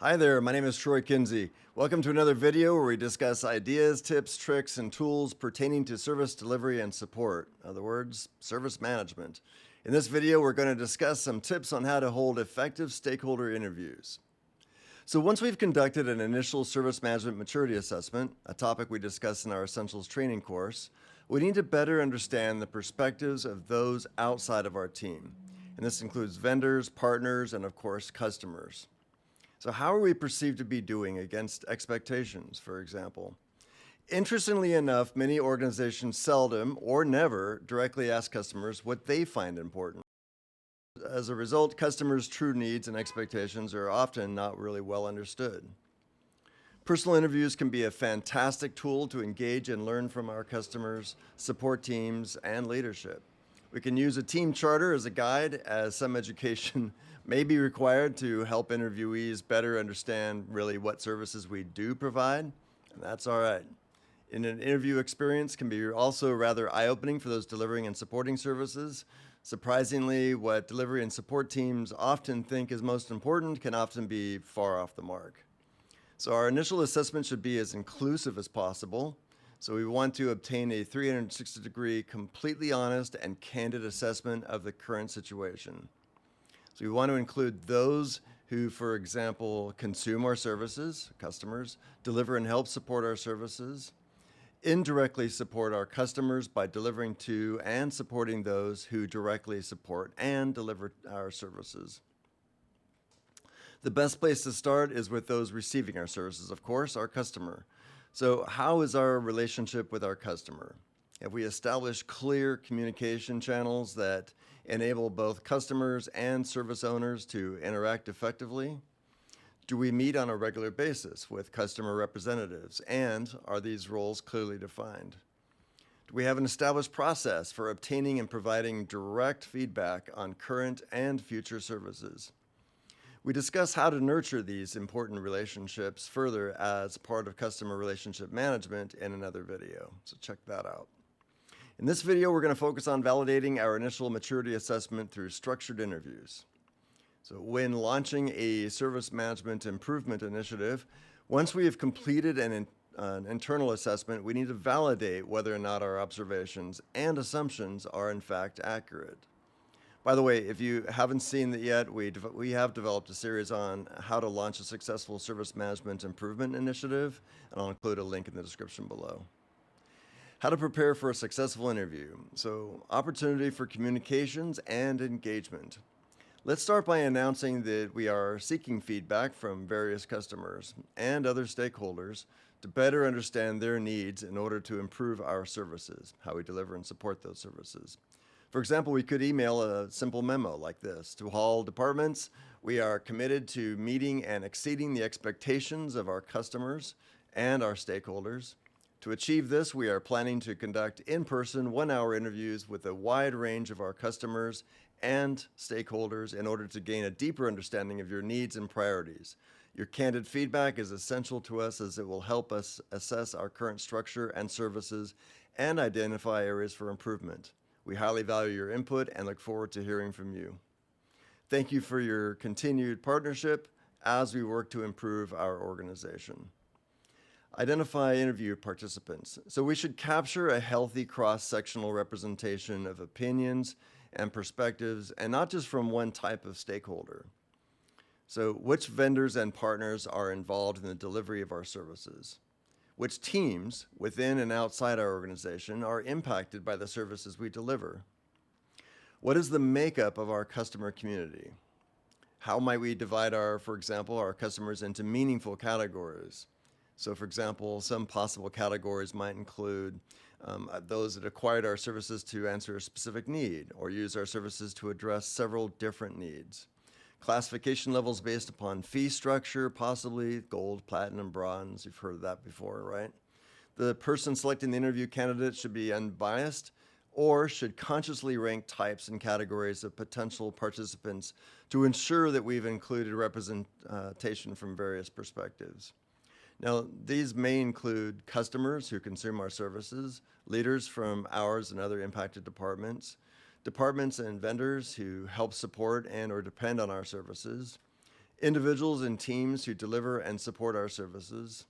Hi there, my name is Troy Kinsey. Welcome to another video where we discuss ideas, tips, tricks, and tools pertaining to service delivery and support. In other words, service management. In this video, we're going to discuss some tips on how to hold effective stakeholder interviews. So once we've conducted an initial service management maturity assessment, a topic we discuss in our Essentials training course, we need to better understand the perspectives of those outside of our team. And this includes vendors, partners, and of course, customers. So how are we perceived to be doing against expectations, for example? Interestingly enough, many organizations seldom or never directly ask customers what they find important. As a result, customers' true needs and expectations are often not really well understood. Personal interviews can be a fantastic tool to engage and learn from our customers, support teams, and leadership. We can use a team charter as a guide, as some education may be required to help interviewees better understand really what services we do provide, and that's all right. An interview experience can be also rather eye-opening for those delivering and supporting services. Surprisingly, what delivery and support teams often think is most important can often be far off the mark. So our initial assessment should be as inclusive as possible. So we want to obtain a 360-degree, completely honest and candid assessment of the current situation. So we want to include those who, for example, consume our services, customers, deliver and help support our services, indirectly support our customers by delivering to and supporting those who directly support and deliver our services. The best place to start is with those receiving our services, of course, our customer. So how is our relationship with our customer? Have we established clear communication channels that enable both customers and service owners to interact effectively? Do we meet on a regular basis with customer representatives, and are these roles clearly defined? Do we have an established process for obtaining and providing direct feedback on current and future services? We discuss how to nurture these important relationships further as part of customer relationship management in another video, so check that out. In this video, we're going to focus on validating our initial maturity assessment through structured interviews. So when launching a service management improvement initiative, once we have completed an internal assessment, we need to validate whether or not our observations and assumptions are in fact accurate. By the way, if you haven't seen it yet, we have developed a series on how to launch a successful service management improvement initiative, and I'll include a link in the description below. How to prepare for a successful interview. So, opportunity for communications and engagement. Let's start by announcing that we are seeking feedback from various customers and other stakeholders to better understand their needs in order to improve our services, how we deliver and support those services. For example, we could email a simple memo like this. To all departments, we are committed to meeting and exceeding the expectations of our customers and our stakeholders. To achieve this, we are planning to conduct in-person 1-hour interviews with a wide range of our customers and stakeholders in order to gain a deeper understanding of your needs and priorities. Your candid feedback is essential to us as it will help us assess our current structure and services and identify areas for improvement. We highly value your input and look forward to hearing from you. Thank you for your continued partnership as we work to improve our organization. Identify interview participants. So we should capture a healthy cross-sectional representation of opinions and perspectives, and not just from one type of stakeholder. So which vendors and partners are involved in the delivery of our services? Which teams within and outside our organization are impacted by the services we deliver? What is the makeup of our customer community? How might we divide for example, our customers into meaningful categories? So for example, some possible categories might include those that acquired our services to answer a specific need or use our services to address several different needs. Classification levels based upon fee structure, possibly gold, platinum, bronze. You've heard of that before, right? The person selecting the interview candidate should be unbiased or should consciously rank types and categories of potential participants to ensure that we've included representation from various perspectives. Now, these may include customers who consume our services, leaders from ours and other impacted departments, departments and vendors who help support and or depend on our services, individuals and teams who deliver and support our services,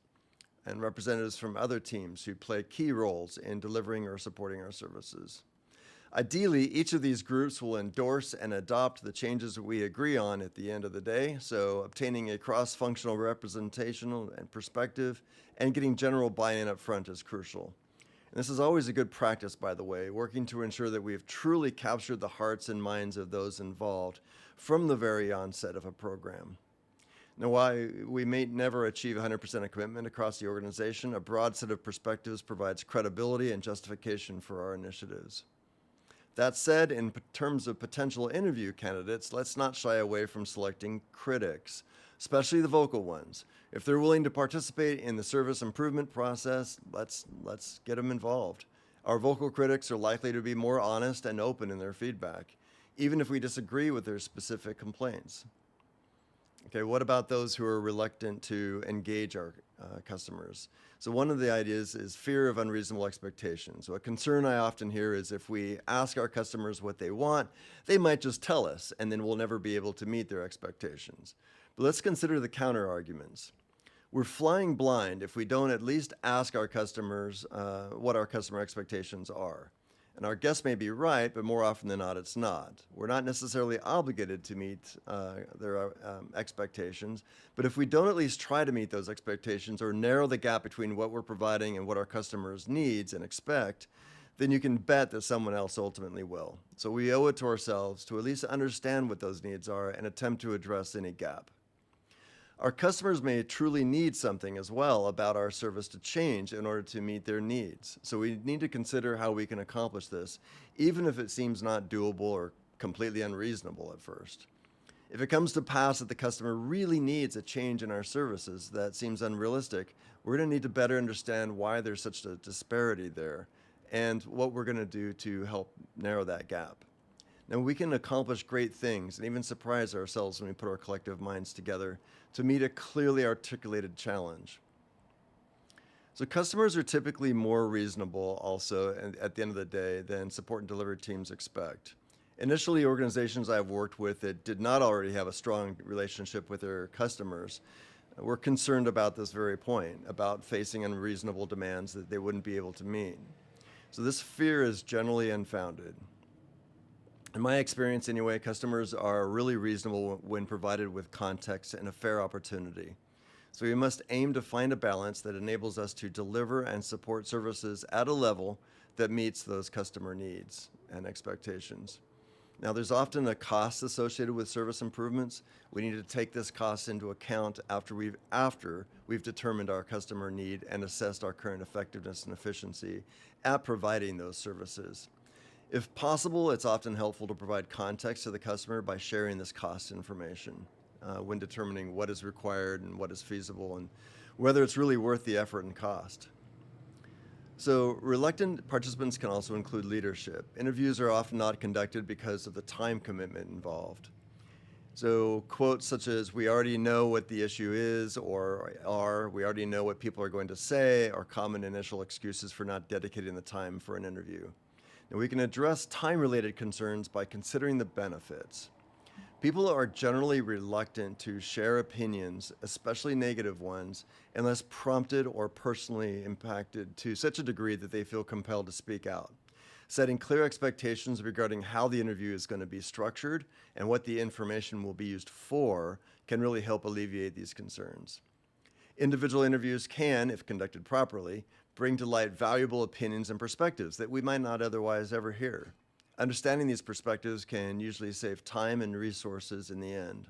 and representatives from other teams who play key roles in delivering or supporting our services. Ideally, each of these groups will endorse and adopt the changes we agree on at the end of the day, so obtaining a cross-functional representation and perspective and getting general buy-in up front is crucial. And this is always a good practice, by the way, working to ensure that we have truly captured the hearts and minds of those involved from the very onset of a program. Now, while we may never achieve 100% of commitment across the organization, a broad set of perspectives provides credibility and justification for our initiatives. That said, in terms of potential interview candidates, let's not shy away from selecting critics, especially the vocal ones. If they're willing to participate in the service improvement process, let's get them involved. Our vocal critics are likely to be more honest and open in their feedback, even if we disagree with their specific complaints. Okay, what about those who are reluctant to engage our customers? So one of the ideas is fear of unreasonable expectations. So a concern I often hear is if we ask our customers what they want, they might just tell us, and then we'll never be able to meet their expectations. But let's consider the counter arguments. We're flying blind if we don't at least ask our customers what our customer expectations are. And our guess may be right, but more often than not, it's not. We're not necessarily obligated to meet their expectations, but if we don't at least try to meet those expectations or narrow the gap between what we're providing and what our customers needs and expect, then you can bet that someone else ultimately will. So we owe it to ourselves to at least understand what those needs are and attempt to address any gap. Our customers may truly need something as well about our service to change in order to meet their needs. So we need to consider how we can accomplish this, even if it seems not doable or completely unreasonable at first. If it comes to pass that the customer really needs a change in our services that seems unrealistic, we're going to need to better understand why there's such a disparity there and what we're going to do to help narrow that gap. Now, we can accomplish great things and even surprise ourselves when we put our collective minds together to meet a clearly articulated challenge. So customers are typically more reasonable also at the end of the day than support and delivery teams expect. Initially, organizations I've worked with that did not already have a strong relationship with their customers were concerned about this very point, about facing unreasonable demands that they wouldn't be able to meet. So this fear is generally unfounded. In my experience anyway, customers are really reasonable when provided with context and a fair opportunity. So we must aim to find a balance that enables us to deliver and support services at a level that meets those customer needs and expectations. Now, there's often a cost associated with service improvements. We need to take this cost into account after we've determined our customer need and assessed our current effectiveness and efficiency at providing those services. If possible, it's often helpful to provide context to the customer by sharing this cost information when determining what is required and what is feasible and whether it's really worth the effort and cost. So reluctant participants can also include leadership. Interviews are often not conducted because of the time commitment involved. So quotes such as, "We already know what the issue is," or "we already know what people are going to say," are common initial excuses for not dedicating the time for an interview. And we can address time-related concerns by considering the benefits. People are generally reluctant to share opinions, especially negative ones, unless prompted or personally impacted to such a degree that they feel compelled to speak out. Setting clear expectations regarding how the interview is going to be structured and what the information will be used for can really help alleviate these concerns. Individual interviews can, if conducted properly, bring to light valuable opinions and perspectives that we might not otherwise ever hear. Understanding these perspectives can usually save time and resources in the end.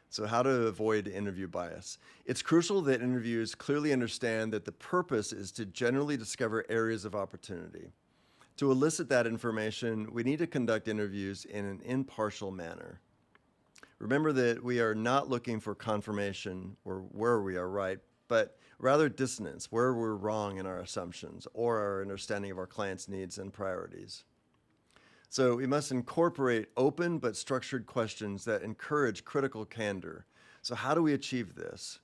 So how to avoid interview bias? It's crucial that interviewers clearly understand that the purpose is to generally discover areas of opportunity. To elicit that information, we need to conduct interviews in an impartial manner. Remember that we are not looking for confirmation or where we are right, but rather dissonance, where we're wrong in our assumptions or our understanding of our clients' needs and priorities. So we must incorporate open but structured questions that encourage critical candor. So how do we achieve this?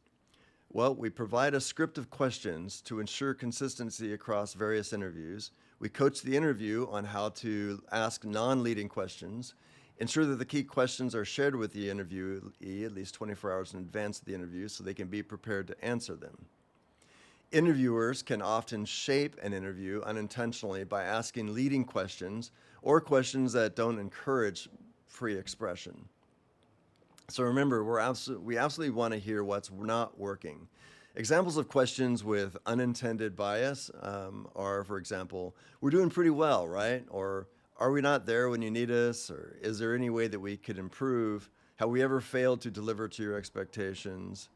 Well, we provide a script of questions to ensure consistency across various interviews. We coach the interview on how to ask non-leading questions, Ensure that the key questions are shared with the interviewee at least 24 hours in advance of the interview so they can be prepared to answer them. Interviewers can often shape an interview unintentionally by asking leading questions or questions that don't encourage free expression. So remember, we absolutely want to hear what's not working. Examples of questions with unintended bias are, for example, we're doing pretty well, right? Or are we not there when you need us? Or is there any way that we could improve? Have we ever failed to deliver to your expectations?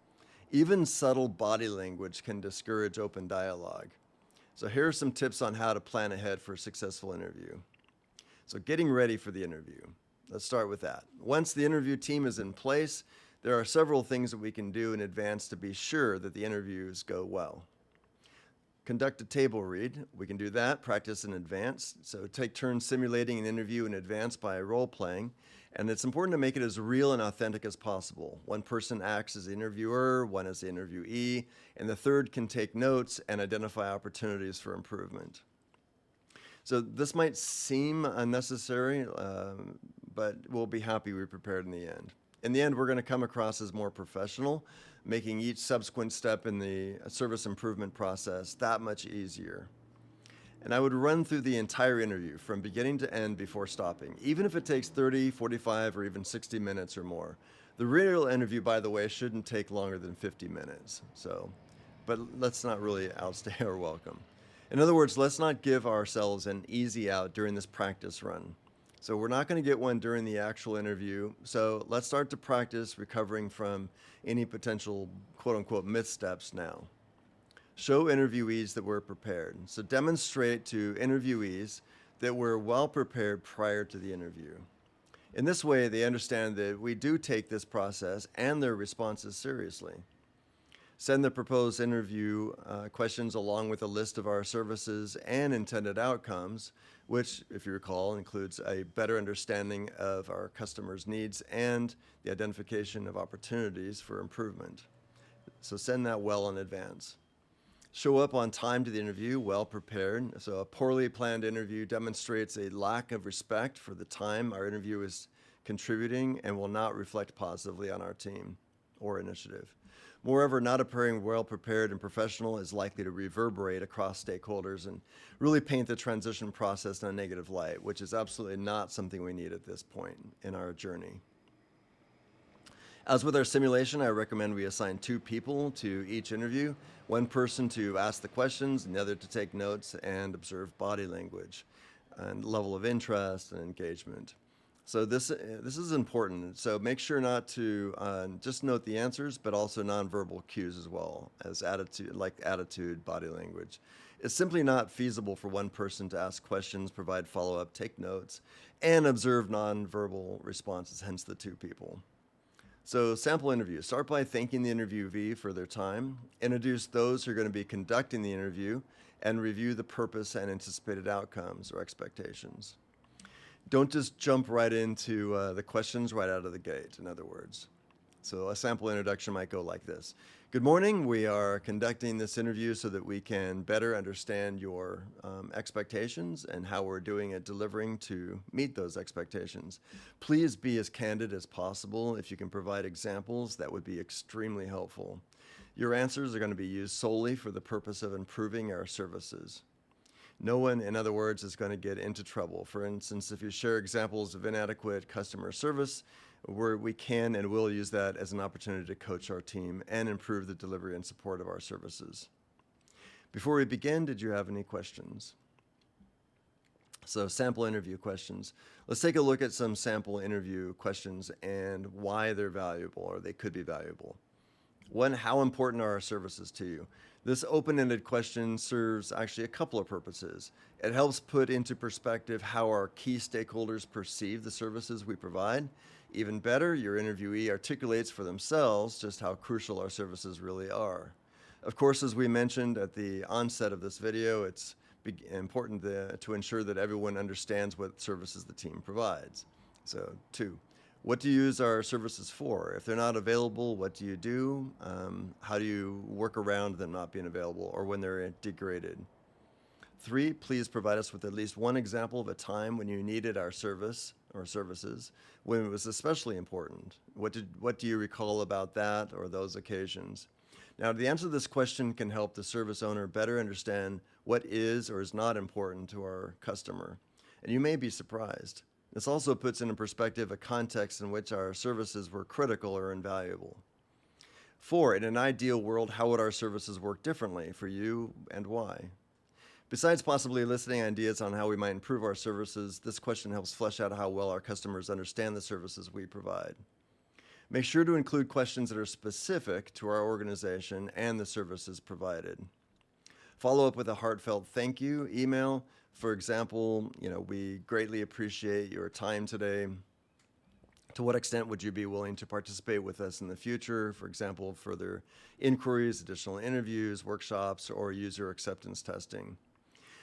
Even subtle body language can discourage open dialogue. So here are some tips on how to plan ahead for a successful interview. So getting ready for the interview. Let's start with that. Once the interview team is in place, there are several things that we can do in advance to be sure that the interviews go well. Conduct a table read. We can do that, practice in advance. So take turns simulating an interview in advance by role playing. And it's important to make it as real and authentic as possible. One person acts as the interviewer, one as the interviewee, and the third can take notes and identify opportunities for improvement. So this might seem unnecessary, but we'll be happy we prepared in the end. In the end, we're going to come across as more professional, making each subsequent step in the service improvement process that much easier. And I would run through the entire interview from beginning to end before stopping, even if it takes 30, 45, or even 60 minutes or more. The real interview, by the way, shouldn't take longer than 50 minutes. But let's not really outstay our welcome. In other words, let's not give ourselves an easy out during this practice run. So we're not going to get one during the actual interview. So let's start to practice recovering from any potential quote-unquote missteps now. Show interviewees that we're prepared. So demonstrate to interviewees that we're well prepared prior to the interview. In this way, they understand that we do take this process and their responses seriously. Send the proposed interview questions along with a list of our services and intended outcomes, which, if you recall, includes a better understanding of our customers' needs and the identification of opportunities for improvement. So send that well in advance. Show up on time to the interview, well prepared. So a poorly planned interview demonstrates a lack of respect for the time our interview is contributing and will not reflect positively on our team or initiative. Moreover, not appearing well prepared and professional is likely to reverberate across stakeholders and really paint the transition process in a negative light, which is absolutely not something we need at this point in our journey. As with our simulation, I recommend we assign 2 people to each interview, one person to ask the questions and the other to take notes and observe body language and level of interest and engagement. So this is important. So make sure not to just note the answers, but also nonverbal cues as well as attitude, body language. It's simply not feasible for one person to ask questions, provide follow-up, take notes, and observe nonverbal responses, hence the 2 people. So sample interview. Start by thanking the interviewee for their time. Introduce those who are going to be conducting the interview and review the purpose and anticipated outcomes or expectations. Don't just jump right into the questions right out of the gate, in other words. So a sample introduction might go like this. Good morning. We are conducting this interview so that we can better understand your expectations and how we're doing at delivering to meet those expectations. Please be as candid as possible. If you can provide examples, that would be extremely helpful. Your answers are going to be used solely for the purpose of improving our services. No one, in other words, is going to get into trouble. For instance, if you share examples of inadequate customer service, we can and will use that as an opportunity to coach our team and improve the delivery and support of our services. Before we begin, did you have any questions? So sample interview questions. Let's take a look at some sample interview questions and why they're valuable or they could be valuable. 1, how important are our services to you? This open-ended question serves actually a couple of purposes. It helps put into perspective how our key stakeholders perceive the services we provide. Even better, your interviewee articulates for themselves just how crucial our services really are. Of course, as we mentioned at the onset of this video, it's important to ensure that everyone understands what services the team provides. So 2, what do you use our services for? If they're not available, what do you do? How do you work around them not being available or when they're degraded? 3, please provide us with at least one example of a time when you needed our service or services when it was especially important? What do you recall about that or those occasions? Now, the answer to this question can help the service owner better understand what is or is not important to our customer. And you may be surprised. This also puts into perspective a context in which our services were critical or invaluable. 4, in an ideal world, how would our services work differently for you and why? Besides possibly eliciting ideas on how we might improve our services, this question helps flesh out how well our customers understand the services we provide. Make sure to include questions that are specific to our organization and the services provided. Follow up with a heartfelt thank you email. For example, we greatly appreciate your time today. To what extent would you be willing to participate with us in the future? For example, further inquiries, additional interviews, workshops, or user acceptance testing.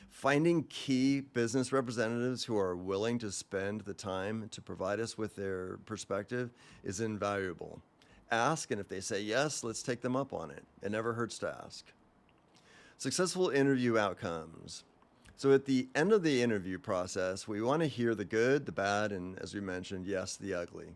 Finding key business representatives who are willing to spend the time to provide us with their perspective is invaluable. Ask, and if they say yes, let's take them up on it. It never hurts to ask. Successful interview outcomes. So at the end of the interview process, we want to hear the good, the bad, and as we mentioned, yes, the ugly.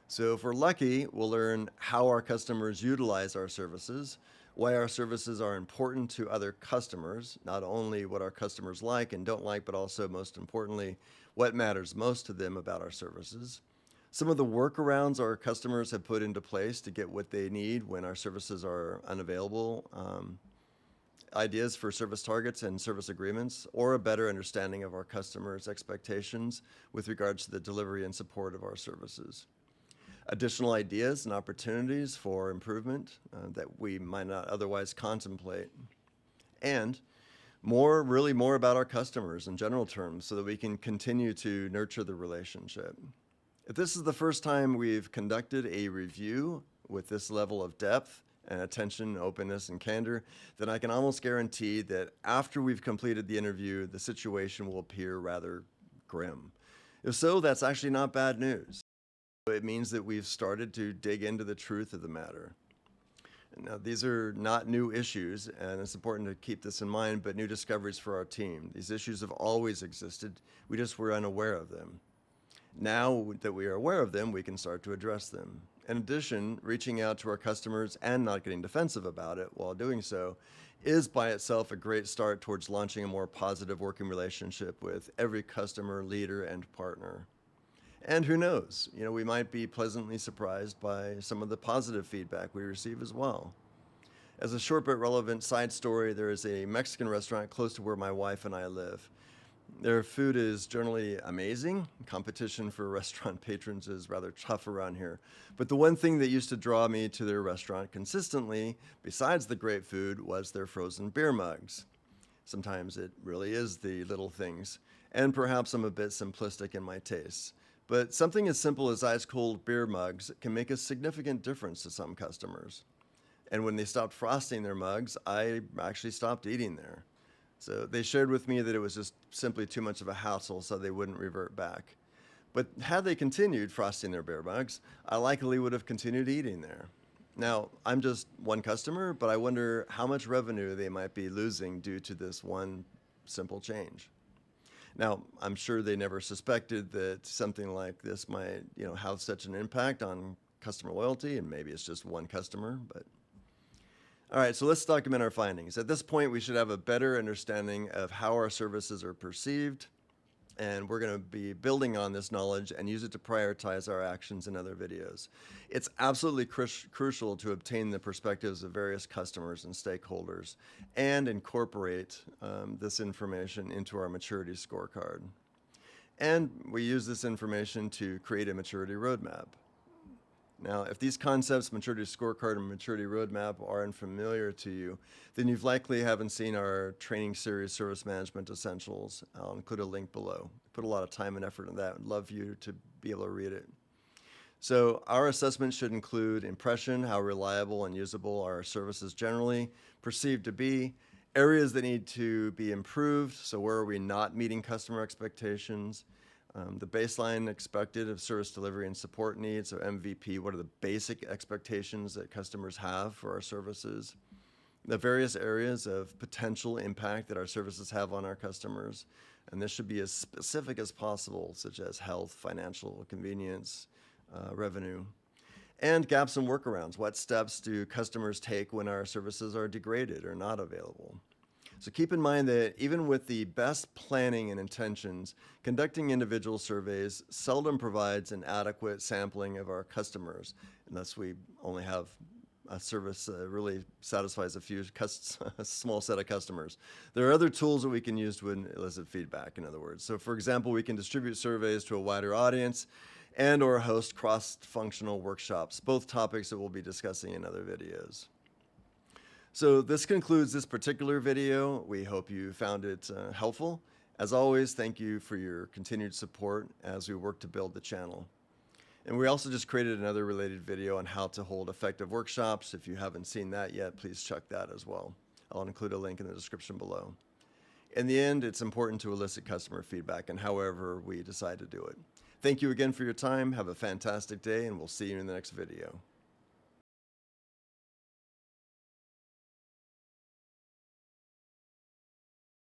So if we're lucky, we'll learn how our customers utilize our services, why our services are important to other customers, not only what our customers like and don't like, but also, most importantly, what matters most to them about our services. Some of the workarounds our customers have put into place to get what they need when our services are unavailable, ideas for service targets and service agreements, or a better understanding of our customers' expectations with regards to the delivery and support of our services. Additional ideas and opportunities for improvement that we might not otherwise contemplate. And really more about our customers in general terms so that we can continue to nurture the relationship. If this is the first time we've conducted a review with this level of depth and attention, openness, and candor, then I can almost guarantee that after we've completed the interview, the situation will appear rather grim. If so, that's actually not bad news. It means that we've started to dig into the truth of the matter. Now, these are not new issues, and it's important to keep this in mind, but new discoveries for our team. These issues have always existed. We just were unaware of them. Now that we are aware of them, we can start to address them. In addition, reaching out to our customers and not getting defensive about it while doing so is by itself a great start towards launching a more positive working relationship with every customer, leader, and partner. And who knows, we might be pleasantly surprised by some of the positive feedback we receive as well. As a short but relevant side story, there is a Mexican restaurant close to where my wife and I live. Their food is generally amazing. Competition for restaurant patrons is rather tough around here. But the one thing that used to draw me to their restaurant consistently, besides the great food, was their frozen beer mugs. Sometimes it really is the little things. And perhaps I'm a bit simplistic in my tastes. But something as simple as ice-cold beer mugs can make a significant difference to some customers. And when they stopped frosting their mugs, I actually stopped eating there. So they shared with me that it was just simply too much of a hassle, so they wouldn't revert back. But had they continued frosting their beer mugs, I likely would have continued eating there. Now, I'm just one customer, but I wonder how much revenue they might be losing due to this one simple change. Now, I'm sure they never suspected that something like this might, have such an impact on customer loyalty, and maybe it's just one customer, but. All right, so let's document our findings. At this point, we should have a better understanding of how our services are perceived, and we're going to be building on this knowledge and use it to prioritize our actions in other videos. It's absolutely crucial to obtain the perspectives of various customers and stakeholders and incorporate this information into our maturity scorecard. And we use this information to create a maturity roadmap. Now, if these concepts, maturity scorecard and maturity roadmap, are unfamiliar to you, then you've likely haven't seen our training series, Service Management Essentials. I'll include a link below. Put a lot of time and effort in that. I'd love you to be able to read it. So our assessment should include impression, how reliable and usable are our services generally perceived to be, areas that need to be improved, so where are we not meeting customer expectations, the baseline expected of service delivery and support needs, so MVP, what are the basic expectations that customers have for our services, the various areas of potential impact that our services have on our customers, And this should be as specific as possible, such as health, financial, convenience, revenue. And gaps and workarounds. What steps do customers take when our services are degraded or not available? So keep in mind that even with the best planning and intentions, conducting individual surveys seldom provides an adequate sampling of our customers, unless we only have a service that really satisfies a small set of customers. There are other tools that we can use to elicit feedback, in other words. So for example, we can distribute surveys to a wider audience and or host cross-functional workshops, both topics that we'll be discussing in other videos. So this concludes this particular video. We hope you found it helpful. As always, thank you for your continued support as we work to build the channel. And we also just created another related video on how to hold effective workshops. If you haven't seen that yet, please check that as well. I'll include a link in the description below. In the end, it's important to elicit customer feedback, and however we decide to do it. Thank you again for your time. Have a fantastic day, and we'll see you in the next video.